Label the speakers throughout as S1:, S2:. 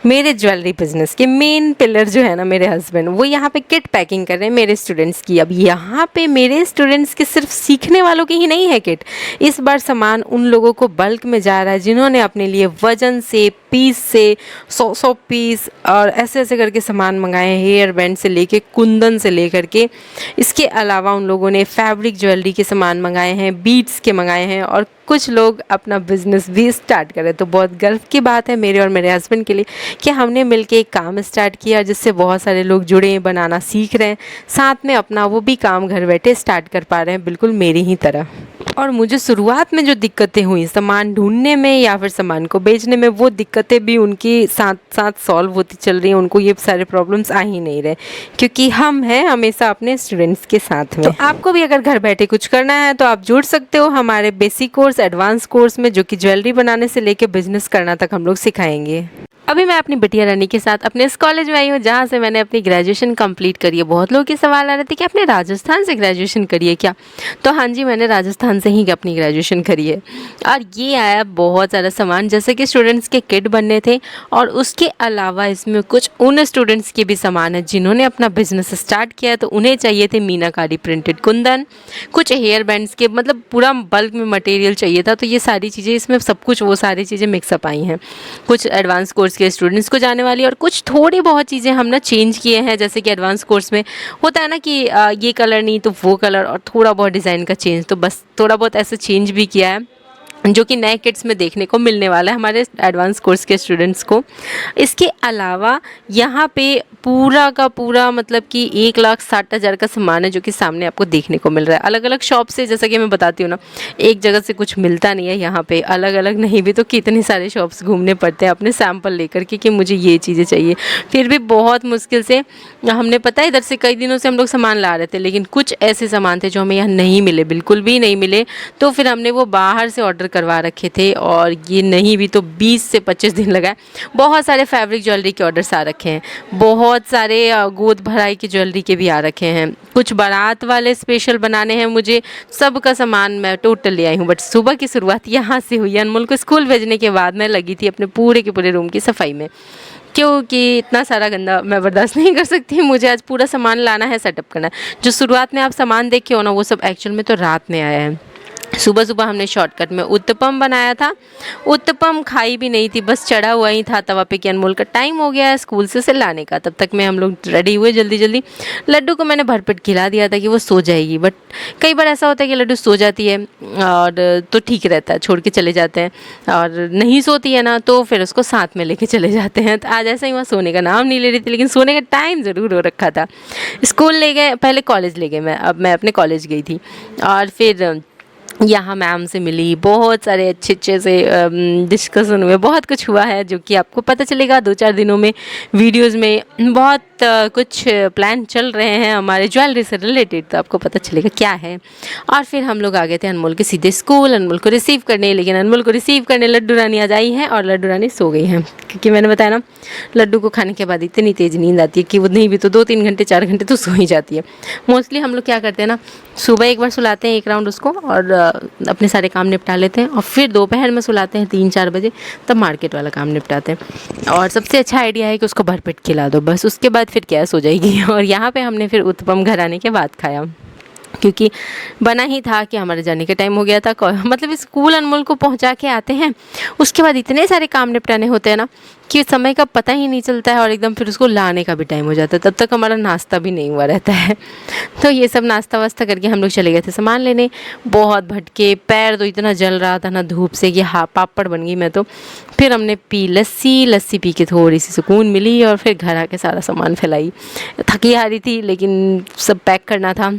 S1: मेरे jewellery business के main pillar जो है ना मेरे हस्बैंड, वो यहाँ पे किट पैकिंग कर रहे हैं मेरे स्टूडेंट्स की। अब यहाँ पे मेरे स्टूडेंट्स के सिर्फ सीखने वालों की ही नहीं है किट, इस बार सामान उन लोगों को बल्क में जा रहा है जिन्होंने अपने लिए वजन से, पीस से, 100 पीस और ऐसे ऐसे करके सामान मंगाए हैं, हेयर बैंड से लेके कुंदन से लेकर के। इसके अलावा उन लोगों ने फैब्रिक ज्वेलरी के सामान मंगाए हैं, बीड्स के मंगाए हैं और कुछ लोग अपना बिजनेस भी स्टार्ट करें। तो बहुत गर्व की बात है मेरे और मेरे हस्बैंड के लिए कि हमने मिलके एक काम स्टार्ट किया जिससे बहुत सारे लोग जुड़े हैं, बनाना सीख रहे हैं, साथ में अपना वो भी काम घर बैठे स्टार्ट कर पा रहे हैं, बिल्कुल मेरी ही तरह। और मुझे शुरुआत में जो दिक्कतें हुई सामान ढूंढने में या फिर सामान को बेचने में, वो दिक्कतें भी उनकी साथ साथ सॉल्व होती चल रही हैं। उनको ये सारे प्रॉब्लम्स आ ही नहीं रहे क्योंकि हम हैं हमेशा अपने स्टूडेंट्स के साथ में। तो आपको भी अगर घर बैठे कुछ करना है तो आप जुड़ सकते हो हमारे बेसिक कोर्स, एडवांस कोर्स में, जो कि ज्वेलरी बनाने से लेके बिजनेस करना तक हम लोग सिखाएंगे। अभी मैं अपनी बिटिया रानी के साथ अपने इस कॉलेज में आई हूँ जहाँ से मैंने अपनी ग्रेजुएशन कंप्लीट करी है। बहुत लोगों के सवाल आ रहे थे कि आपने राजस्थान से ग्रेजुएशन करी है क्या? तो हाँ जी, मैंने राजस्थान से ही अपनी ग्रेजुएशन करी है। और ये आया बहुत सारा सामान, जैसे कि स्टूडेंट्स के किट बनने थे और उसके अलावा इसमें कुछ उन स्टूडेंट्स के भी सामान है जिन्होंने अपना बिजनेस स्टार्ट किया है, तो उन्हें चाहिए थे मीनाकारी प्रिंटेड कुंदन, कुछ हेयर बैंड्स के, मतलब पूरा बल्क में मटेरियल चाहिए था। तो ये सारी चीज़ें इसमें सब कुछ वो सारी चीज़ें मिक्सअप आई हैं। कुछ एडवांस कोर्स के स्टूडेंट्स को जाने वाली और कुछ थोड़ी बहुत चीज़ें हम ना चेंज किए हैं। जैसे कि एडवांस कोर्स में होता है ना कि ये कलर नहीं तो वो कलर, और थोड़ा बहुत डिज़ाइन का चेंज, तो बस थोड़ा बहुत ऐसा चेंज भी किया है जो कि नए किट्स में देखने को मिलने वाला है हमारे एडवांस कोर्स के स्टूडेंट्स को। इसके अलावा यहाँ पे पूरा का पूरा मतलब कि 1,60,000 का सामान है जो कि सामने आपको देखने को मिल रहा है। अलग अलग शॉप से, जैसा कि मैं बताती हूँ ना, एक जगह से कुछ मिलता नहीं है यहाँ पे, अलग अलग नहीं भी तो कितने सारे शॉप्स घूमने पड़ते हैं अपने सैम्पल लेकर के कि मुझे ये चीज़ें चाहिए। फिर भी बहुत मुश्किल से हमने, पता है, इधर से कई दिनों से हम लोग सामान ला रहे थे, लेकिन कुछ ऐसे सामान थे जो हमें यहाँ नहीं मिले, बिल्कुल भी नहीं मिले। तो फिर हमने वो बाहर से ऑर्डर करवा रखे थे और ये नहीं भी तो 20 से 25 दिन लगा। बहुत सारे फैब्रिक ज्वेलरी के ऑर्डर्स आ रखे हैं, बहुत सारे गोद भराई की ज्वेलरी के भी आ रखे हैं, कुछ बारात वाले स्पेशल बनाने हैं मुझे। सब का सामान मैं टोटल ले आई हूँ। बट सुबह की शुरुआत यहाँ से हुई। अनमोल को स्कूल भेजने के बाद मैं लगी थी अपने पूरे के पूरे रूम की सफाई में, क्योंकि इतना सारा गंदा मैं बर्दाश्त नहीं कर सकती। मुझे आज पूरा सामान लाना है, सेटअप करना है। जो शुरुआत में आप सामान देखे हो ना, वो सब एक्चुअल में तो रात में आया है। सुबह सुबह हमने शॉर्टकट में उत्तपम बनाया था। उत्तपम खाई भी नहीं थी, बस चढ़ा हुआ ही था तवा पे कि अनमोल का टाइम हो गया है स्कूल से उसे लाने का। तब तक में हम लोग रेडी हुए जल्दी जल्दी। लड्डू को मैंने भरपेट खिला दिया था कि वो सो जाएगी, बट कई बार ऐसा होता है कि लड्डू सो जाती है और तो ठीक रहता है, छोड़ के चले जाते हैं, और नहीं सोती है ना तो फिर उसको साथ में लेके चले जाते हैं। तो आज ऐसा ही वहाँ सोने का नाम नहीं ले रही थी, लेकिन सोने का टाइम ज़रूर हो रखा था। स्कूल ले गए, पहले कॉलेज ले गए, अब मैं अपने कॉलेज गई थी और फिर यहाँ मैम से मिली, बहुत सारे अच्छे से डिस्कशन हुए, बहुत कुछ हुआ है जो कि आपको पता चलेगा 2-4 दिनों में। वीडियोस में बहुत कुछ प्लान चल रहे हैं हमारे ज्वेलरी से रिलेटेड, तो आपको पता चलेगा क्या है। और फिर हम लोग आ गए थे अनमोल के सीधे स्कूल, अनमोल को रिसीव करने। लेकिन अनमोल को रिसीव करने लड्डू रानी आज आई है और लड्डू रानी सो गई हैं, क्योंकि मैंने बताया ना, लड्डू को खाने के बाद इतनी तेज़ नींद आती है कि वो नहीं भी तो 2-3 घंटे 4 घंटे तो सो ही जाती है। मोस्टली हम लोग क्या करते हैं ना, सुबह एक बार सुलाते हैं 1 राउंड उसको और अपने सारे काम निपटा लेते हैं, और फिर दोपहर में सुलाते हैं 3-4 बजे, तब मार्केट वाला काम निपटाते हैं। और सबसे अच्छा आइडिया है कि उसको भरपेट खिला दो, बस उसके बाद फिर क्या सो जाएगी। और यहाँ पे हमने फिर उत्तपम घर आने के बाद खाया, क्योंकि बना ही था कि हमारे जाने का टाइम हो गया था। मतलब स्कूल अनमोल को पहुंचा के आते हैं, उसके बाद इतने सारे काम निपटाने होते हैं ना कि समय का पता ही नहीं चलता है, और एकदम फिर उसको लाने का भी टाइम हो जाता है। तब तक हमारा नाश्ता भी नहीं हुआ रहता है। तो ये सब नाश्ता वास्ता करके हम लोग चले गए थे सामान लेने। बहुत भटके, पैर तो इतना जल रहा था ना धूप से कि हाँ पापड़ बन गई मैं तो। फिर हमने पी लस्सी पी के थोड़ी सी सुकून मिली, और फिर घर आके सारा सामान फैलाई। थकी हारी थी लेकिन सब पैक करना था,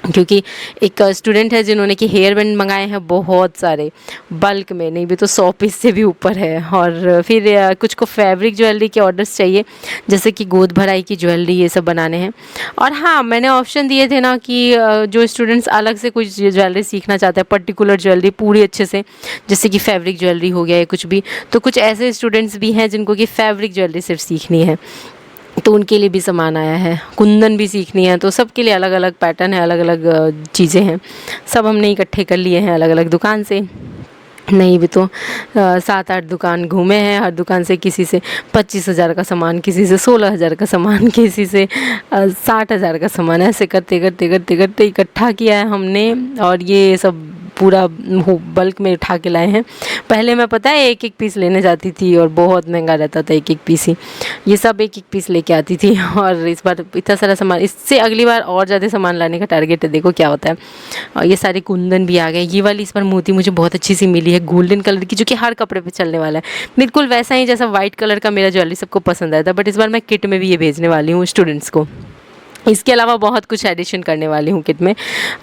S1: क्योंकि एक स्टूडेंट है जिन्होंने कि हेयर बैंड मंगाए हैं बहुत सारे, बल्क में, नहीं भी तो 100 पीस से भी ऊपर है। और फिर कुछ को फैब्रिक ज्वेलरी के ऑर्डर्स चाहिए, जैसे कि गोद भराई की ज्वेलरी, ये सब बनाने हैं। और हाँ, मैंने ऑप्शन दिए थे ना कि जो स्टूडेंट्स अलग से कुछ ज्वेलरी सीखना चाहते हैं, पर्टिकुलर ज्वेलरी पूरी अच्छे से, जैसे कि फैब्रिक ज्वेलरी हो गया या कुछ भी, तो कुछ ऐसे स्टूडेंट्स भी हैं जिनको कि फैब्रिक ज्वेलरी सिर्फ सीखनी है, तो उनके लिए भी सामान आया है। कुंदन भी सीखनी है, तो सबके लिए अलग अलग पैटर्न है, अलग अलग चीज़ें हैं, सब हमने इकट्ठे कर लिए हैं अलग अलग दुकान से। नहीं भी तो 7-8 दुकान घूमे हैं, हर दुकान से किसी से 25,000 का सामान, किसी से 16,000 का सामान, किसी से 60,000 का सामान, ऐसे करते करते करते करते इकट्ठा किया है हमने। और ये सब पूरा बल्क में उठा के लाए हैं। पहले मैं पता है एक एक पीस लेने जाती थी और बहुत महंगा रहता था एक एक पीस ही। ये सब एक एक पीस लेके आती थी और इस बार इतना सारा सामान, इससे अगली बार और ज़्यादा सामान लाने का टारगेट है, देखो क्या होता है। और ये सारे कुंदन भी आ गए। ये वाली इस बार मोती मुझे बहुत अच्छी सी मिली है, गोल्डन कलर की, जो कि हर कपड़े पे चलने वाला है, बिल्कुल वैसा ही जैसा वाइट कलर का मेरा ज्वेलरी सबको पसंद आया था। बट इस बार मैं किट में भी ये भेजने वाली हूँ स्टूडेंट्स को। इसके अलावा बहुत कुछ एडिशन करने वाली हूँ किट में।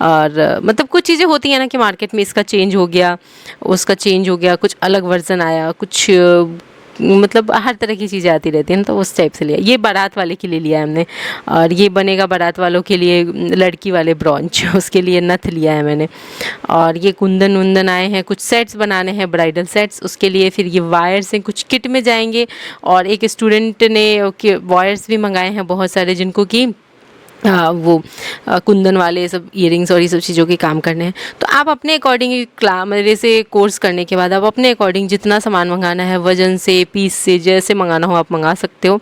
S1: और मतलब कुछ चीज़ें होती हैं ना कि मार्केट में इसका चेंज हो गया, उसका चेंज हो गया, कुछ अलग वर्जन आया, कुछ मतलब हर तरह की चीज़ें आती रहती हैं, तो उस टाइप से लिया। ये बारात वाले के लिए लिया है हमने, और ये बनेगा बारात वालों के लिए लड़की वाले ब्रॉन्च, उसके लिए नथ लिया है मैंने। और ये कुंदन वुंदन आए हैं, कुछ सेट्स बनाने हैं, ब्राइडल सेट्स, उसके लिए फिर ये वायर्स हैं, कुछ किट में जाएंगे। और एक स्टूडेंट ने वायर्स भी मंगाए हैं बहुत सारे, जिनको कि वो कुंदन वाले सब इयरिंग्स और ये सब चीज़ों के काम करने हैं। तो आप अपने अकॉर्डिंग मेरे से कोर्स करने के बाद आप अपने अकॉर्डिंग जितना सामान मंगाना है, वजन से, पीस से, जैसे मंगाना हो आप मंगा सकते हो।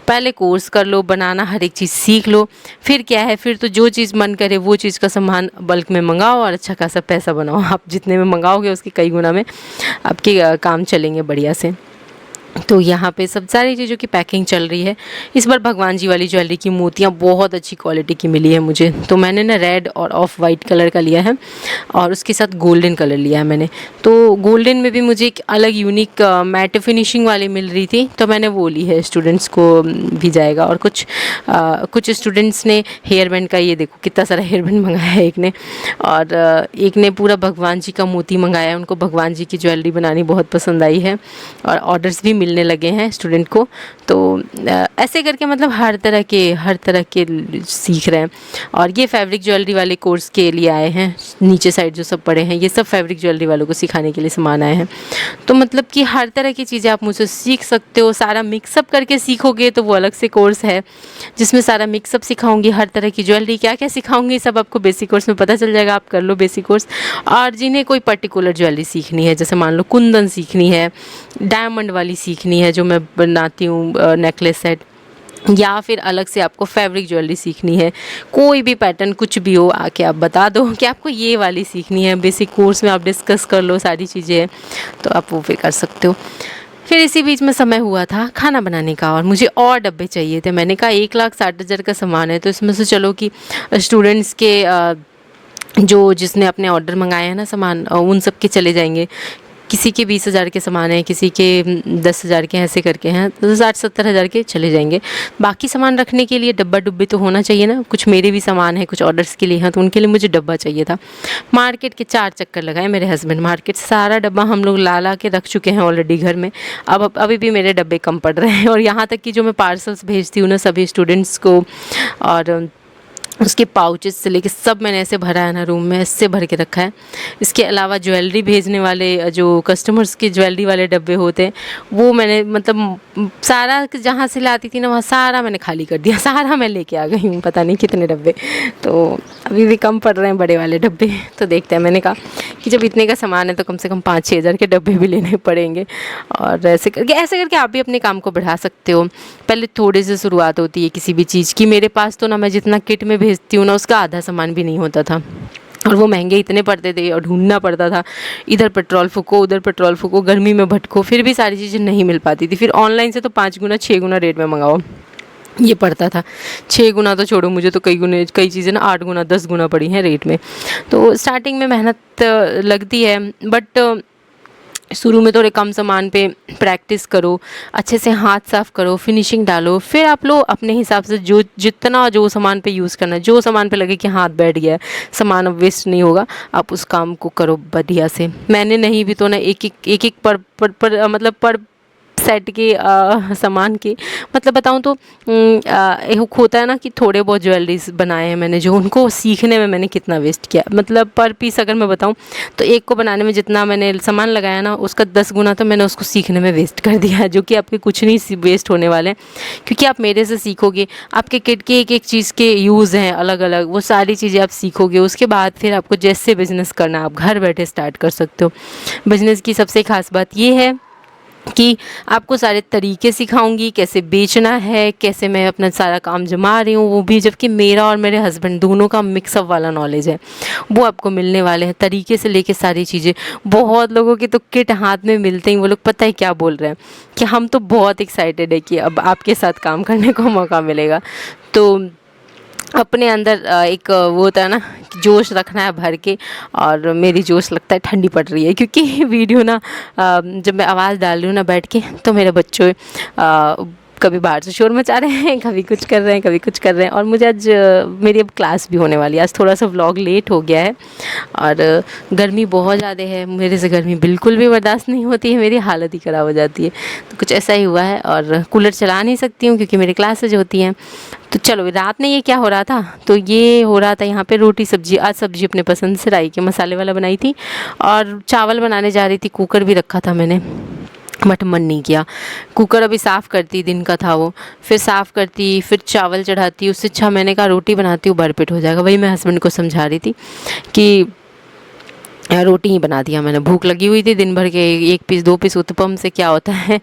S1: पहले कोर्स कर लो, बनाना हर एक चीज़ सीख लो, फिर क्या है, फिर तो जो चीज़ मन करे वो चीज़ का सामान बल्क में मंगाओ और अच्छा खासा पैसा बनाओ। आप जितने में मंगाओगे उसके कई गुना में आपके काम चलेंगे बढ़िया से। तो यहाँ पे सब सारी चीज़ों की पैकिंग चल रही है। इस बार भगवान जी वाली ज्वेलरी की मोतियाँ बहुत अच्छी क्वालिटी की मिली है मुझे, तो मैंने ना रेड और ऑफ वाइट कलर का लिया है और उसके साथ गोल्डन कलर लिया है मैंने। तो गोल्डन में भी मुझे एक अलग यूनिक मैट फिनिशिंग वाली मिल रही थी, तो मैंने वो ली है, स्टूडेंट्स को भी जाएगा। और कुछ स्टूडेंट्स ने हेयर बैंड का, ये देखो कितना सारा हेयर बैंड मंगाया है एक ने, और एक ने पूरा भगवान जी का मोती मंगाया है। उनको भगवान जी की ज्वेलरी बनानी बहुत पसंद आई है और ऑर्डर्स भी मिलने लगे हैं स्टूडेंट को। तो ऐसे करके मतलब हर तरह के सीख रहे हैं। और ये फैब्रिक ज्वेलरी वाले कोर्स के लिए आए हैं, नीचे साइड जो सब पड़े हैं ये सब फैब्रिक ज्वेलरी वालों को सिखाने के लिए सामान आए हैं। तो मतलब कि हर तरह की चीज़ें आप मुझसे सीख सकते हो। सारा मिक्सअप करके सीखोगे तो वो अलग से कोर्स है जिसमें सारा मिक्सअप सिखाऊंगी, हर तरह की ज्वेलरी क्या क्या सिखाऊंगी सब आपको बेसिक कोर्स में पता चल जाएगा। आप कर लो बेसिक कोर्स। और जिन्हें कोई पर्टिकुलर ज्वेलरी सीखनी है, जैसे मान लो कुंदन सीखनी है, डायमंड वाली सीखनी है जो मैं बनाती हूँ नेकलेस सेट, या फिर अलग से आपको फैब्रिक ज्वेलरी सीखनी है, कोई भी पैटर्न कुछ भी हो, आके आप बता दो कि आपको ये वाली सीखनी है। बेसिक कोर्स में आप डिस्कस कर लो, सारी चीज़ें हैं तो आप वो भी कर सकते हो। फिर इसी बीच में समय हुआ था खाना बनाने का और मुझे और डब्बे चाहिए थे। मैंने कहा 1,60,000 का सामान है, तो इसमें से चलो कि स्टूडेंट्स के जो जिसने अपने ऑर्डर मंगाए हैं ना सामान, उन सब के चले जाएंगे। किसी के 20,000 के सामान हैं, किसी के 10,000 के, ऐसे करके हैं, तो 60-70 हज़ार के चले जाएंगे। बाकी सामान रखने के लिए डब्बा डुब्बे तो होना चाहिए ना। कुछ मेरे भी सामान है, कुछ ऑर्डर्स के लिए हैं, तो उनके लिए मुझे डब्बा चाहिए था। मार्केट के 4 चक्कर लगाए मेरे हस्बैंड, मार्केट सारा डब्बा हम लोग ला के रख चुके हैं ऑलरेडी घर में। अब अभी भी मेरे डब्बे कम पड़ रहे हैं। और यहाँ तक कि जो मैं पार्सल्स भेजती हूँ ना सभी स्टूडेंट्स को, और उसके पाउचेस से लेके सब मैंने ऐसे भरा है ना, रूम में ऐसे भर के रखा है। इसके अलावा ज्वेलरी भेजने वाले जो कस्टमर्स के ज्वेलरी वाले डब्बे होते हैं, वो मैंने मतलब सारा जहाँ से लाती थी ना वहाँ सारा मैंने खाली कर दिया, सारा मैं लेके आ गई हूँ, पता नहीं कितने डब्बे। तो अभी भी कम पड़ रहे हैं बड़े वाले डब्बे। तो देखते हैं, मैंने कहा कि जब इतने का सामान है तो कम से कम 5-6 हज़ार के डब्बे भी लेने पड़ेंगे। और ऐसे करके आप भी अपने काम को बढ़ा सकते हो। पहले थोड़े से शुरुआत होती है किसी भी चीज़ की। मेरे पास तो ना, मैं जितना किट में भेजती हूँ ना उसका आधा सामान भी नहीं होता था, और वो महंगे इतने पड़ते थे और ढूंढना पड़ता था। इधर पेट्रोल फूको, उधर पेट्रोल फूको, गर्मी में भटको, फिर भी सारी चीज़ें नहीं मिल पाती थी। फिर ऑनलाइन से तो 5 गुना 6 गुना रेट में मंगाओ, ये पड़ता था। 6 गुना तो छोड़ो, मुझे तो कई चीज़ें ना 8 गुना 10 गुना पड़ी हैं रेट में। तो स्टार्टिंग में मेहनत लगती है, बट शुरू में थोड़े कम सामान पे प्रैक्टिस करो, अच्छे से हाथ साफ़ करो, फिनिशिंग डालो, फिर आप लो अपने हिसाब से जो सामान पे यूज़ करना है, जो सामान पे लगे कि हाथ बैठ गया है, सामान अब वेस्ट नहीं होगा, आप उस काम को करो बढ़िया से। मैंने नहीं भी तो ना एक एक पर सेट के सामान के, मतलब बताऊँ तो एक होता है ना कि थोड़े बहुत ज्वेलरीज बनाए हैं मैंने, जो उनको सीखने में मैंने कितना वेस्ट किया, मतलब पर पीस अगर मैं बताऊँ तो एक को बनाने में जितना मैंने सामान लगाया ना, उसका 10 गुना तो मैंने उसको सीखने में वेस्ट कर दिया है, जो कि आपके कुछ नहीं वेस्ट होने वाले हैं, क्योंकि आप मेरे से सीखोगे। आपके किट के एक एक चीज़ के यूज़ हैं अलग अलग, वो सारी चीज़ें आप सीखोगे, उसके बाद फिर आपको जैसे बिज़नेस करना है आप घर बैठे स्टार्ट कर सकते हो। बिज़नेस की सबसे ख़ास बात ये है कि आपको सारे तरीके सिखाऊंगी, कैसे बेचना है, कैसे मैं अपना सारा काम जमा रही हूँ, वो भी जबकि मेरा और मेरे हस्बैंड दोनों का मिक्सअप वाला नॉलेज है, वो आपको मिलने वाले हैं, तरीके से लेके सारी चीज़ें। बहुत लोगों की तो किट हाथ में मिलते ही वो लोग पता है क्या बोल रहे हैं, कि हम तो बहुत एक्साइटेड है कि अब आपके साथ काम करने को मौका मिलेगा। तो अपने अंदर एक वो होता है ना कि जोश रखना है भर के, और मेरी जोश लगता है ठंडी पड़ रही है, क्योंकि वीडियो ना जब मैं आवाज़ डाल रही हूँ ना बैठ के, तो मेरे बच्चों कभी बाहर से शोर मचा रहे हैं, कभी कुछ कर रहे हैं, कभी कुछ कर रहे हैं। और मुझे आज मेरी अब क्लास भी होने वाली है, आज थोड़ा सा व्लॉग लेट हो गया है, और गर्मी बहुत ज़्यादा है, मेरे से गर्मी बिल्कुल भी बर्दाश्त नहीं होती है, मेरी हालत ही ख़राब हो जाती है। तो कुछ ऐसा ही हुआ है, और कूलर चला नहीं सकती हूँ क्योंकि मेरी क्लासेज होती हैं। तो चलो, रात में ये क्या हो रहा था, तो ये हो रहा था यहाँ पे रोटी सब्जी। आज सब्जी अपने पसंद से राई के मसाले वाला बनाई थी, और चावल बनाने जा रही थी, कुकर भी रखा था मैंने, बट मन नहीं किया। कुकर अभी साफ़ करती, दिन का था वो, फिर साफ़ करती, फिर चावल चढ़ाती, उससे अच्छा मैंने कहा रोटी बनाती हूँ, भरपेट हो जाएगा। वही मैं हस्बैंड को समझा रही थी कि रोटी ही बना दिया मैंने, भूख लगी हुई थी दिन भर के, 1 पीस 2 पीस उत्पम से क्या होता है,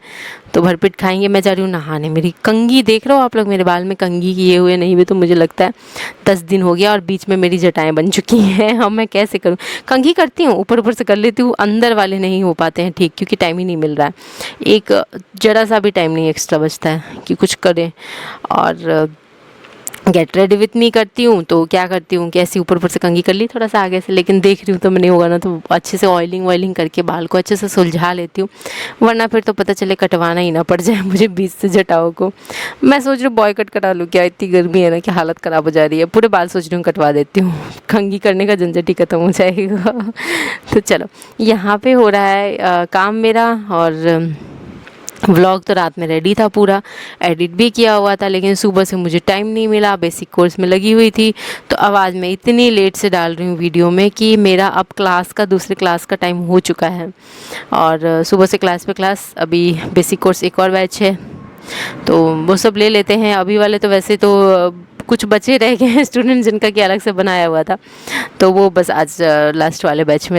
S1: तो भरपेट खाएंगे। मैं जा रही हूँ नहाने, मेरी कंघी देख रहे हो आप लोग, मेरे बाल में कंघी किए हुए नहीं भी तो मुझे लगता है 10 दिन हो गया, और बीच में मेरी जटाएं बन चुकी हैं। अब मैं कैसे करूँ, कंघी करती हूँ, ऊपर ऊपर से कर लेती हूँ, अंदर वाले नहीं हो पाते हैं ठीक, क्योंकि टाइम ही नहीं मिल रहा है, एक जरा सा भी टाइम नहीं एक्स्ट्रा बचता है कि कुछ करें। और गेट रेडी विथ मी करती हूँ, तो क्या करती हूँ कि ऐसे ऊपर ऊपर से कंघी कर ली थोड़ा सा आगे से, लेकिन देख रही हूँ तो नहीं होगा ना, तो अच्छे से ऑयलिंग करके बाल को अच्छे से सुलझा लेती हूँ, वरना फिर तो पता चले कटवाना ही ना पड़ जाए मुझे बीच से जटाओं को। मैं सोच रही हूँ बॉय कट करा लूँ क्या, इतनी गर्मी है ना कि हालत ख़राब हो जा रही है, पूरे बाल सोच रही हूँ कटवा देती हूँ, कंघी करने का झंझट ही ख़त्म हो जाएगा। तो चलो, यहाँ पे हो रहा है काम मेरा, और व्लॉग तो रात में रेडी था, पूरा एडिट भी किया हुआ था, लेकिन सुबह से मुझे टाइम नहीं मिला, बेसिक कोर्स में लगी हुई थी। तो अब आज मैं इतनी लेट से डाल रही हूँ वीडियो में कि मेरा अब दूसरे क्लास का टाइम हो चुका है, और सुबह से क्लास पे क्लास, अभी बेसिक कोर्स एक और बैच है, तो वो सब ले लेते हैं। अभी वाले तो वैसे तो कुछ बचे रह गए हैं स्टूडेंट जिनका कि अलग से बनाया हुआ था, तो वो बस आज लास्ट वाले बैच में